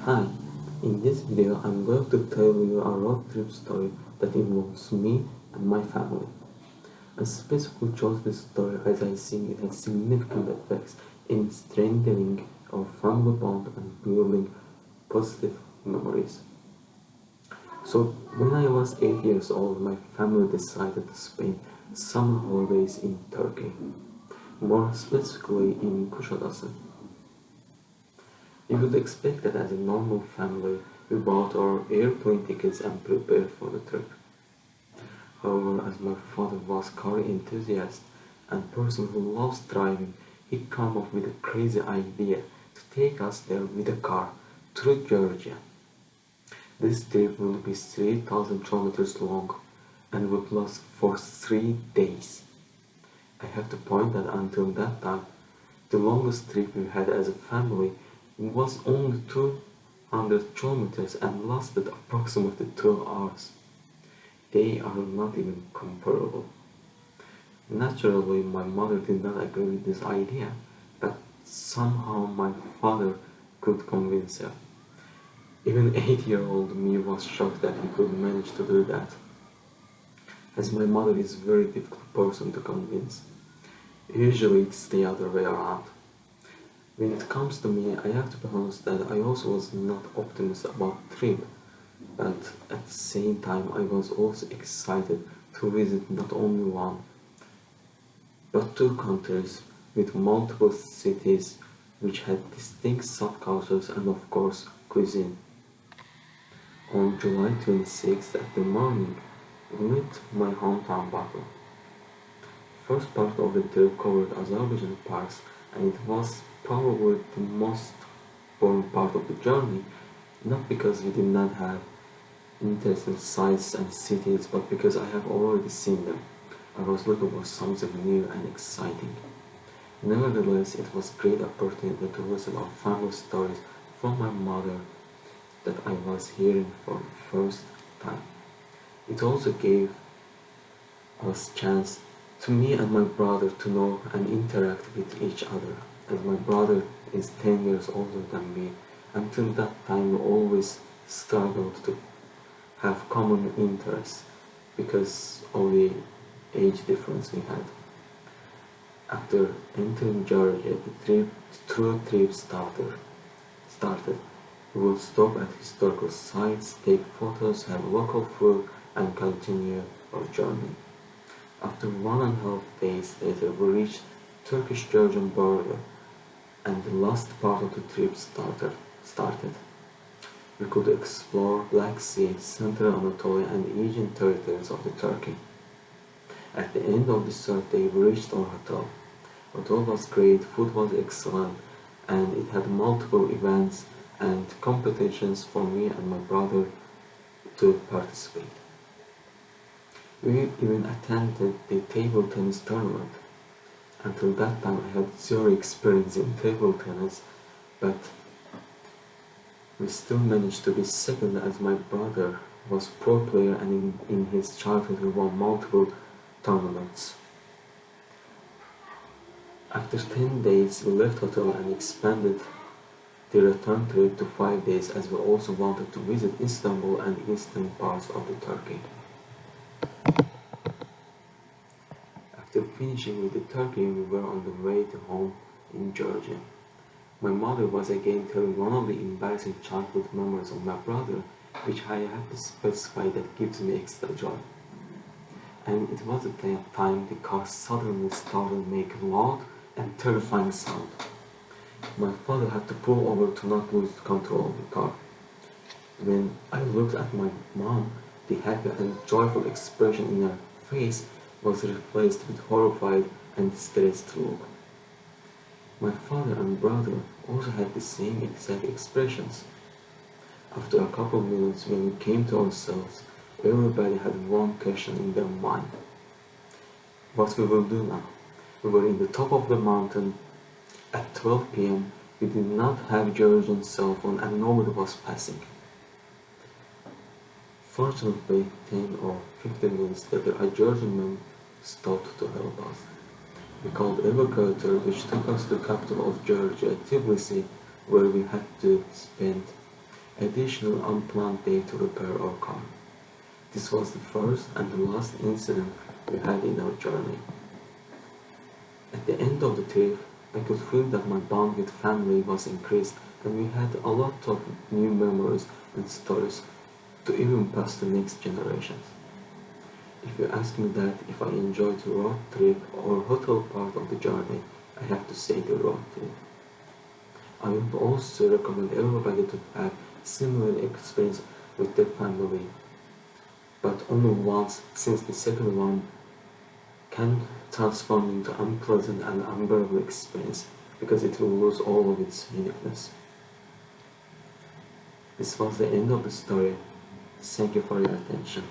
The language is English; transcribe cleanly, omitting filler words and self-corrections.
Hi, in this video I'm going to tell you a road trip story that involves me and my family. I specifically chose this story as I think it has significant effects in strengthening our family bond and building positive memories. So, when I was 8 years old, my family decided to spend summer holidays in Turkey, more specifically in Kuşadası. You would expect that as a normal family, we bought our airplane tickets and prepared for the trip. However, as my father was car enthusiast and person who loves driving, he came up with a crazy idea to take us there with a car through Georgia. This trip will be 3,000 kilometers long and would last for 3 days. I have to point that until that time, the longest trip we had as a family was only 200 kilometers and lasted approximately 2 hours. They are not even comparable. Naturally, my mother did not agree with this idea, but somehow my father could convince her. Even 8-year-old me was shocked that he could manage to do that, as my mother is a very difficult person to convince. Usually it's the other way around. When it comes to me, I have to be honest that I also was not optimistic about the trip, but at the same time I was also excited to visit not only one, but two countries with multiple cities which had distinct subcultures and of course cuisine. On July 26th at the morning, we left my hometown Baku. First part of the trip covered Azerbaijan parks and it was probably the most boring part of the journey, not because we did not have interesting sights and cities, but because I have already seen them. I was looking for something new and exciting. Nevertheless, it was a great opportunity to listen our family stories from my mother that I was hearing for the first time. It also gave us chance to me and my brother to know and interact with each other, as my brother is 10 years older than me. Until that time we always struggled to have common interests because of the age difference we had. After entering Georgia, the true trip started. We would stop at historical sites, take photos, have local food, and continue our journey. After 1.5 days later, we reached Turkish-Georgian border, and the last part of the trip started. We could explore Black Sea, Central Anatolia, and the Aegean territories of the Turkey. At the end of the third day, we reached our hotel. Hotel was great, food was excellent, and it had multiple events and competitions for me and my brother to participate. We even attended the table tennis tournament. Until that time I had zero experience in table tennis, but we still managed to be second as my brother was pro player and in his childhood he won multiple tournaments. After 10 days we left hotel and expanded the return trip to 5 days as we also wanted to visit Istanbul and eastern parts of the Turkey. After finishing with the Turkey, we were on the way to home in Georgia. My mother was again telling one of the embarrassing childhood memories of my brother, which I have to specify that gives me extra joy. And it was at that time the car suddenly started making loud and terrifying sound. My father had to pull over to not lose control of the car. When I looked at my mom, the happy and joyful expression in her face was replaced with horrified and distressed look. My father and brother also had the same exact expressions. After a couple of minutes, when we came to ourselves, everybody had one question in their mind. What we will do now? We were in the top of the mountain at 12 p.m. We did not have Georgian cell phone and nobody was passing. Fortunately, 10 or 15 minutes later, a Georgian man stopped to help us. We called evacuator which took us to the capital of Georgia, Tbilisi, where we had to spend additional unplanned day to repair our car. This was the first and the last incident we had in our journey. At the end of the trip, I could feel that my bond with family was increased and we had a lot of new memories and stories to even pass to next generations. If you ask me that if I enjoyed the road trip or hotel part of the journey, I have to say the road trip. I would also recommend everybody to have similar experience with their family, but only once, since the second one can transform into unpleasant and unbearable experience because it will lose all of its uniqueness. This was the end of the story. Thank you for your attention.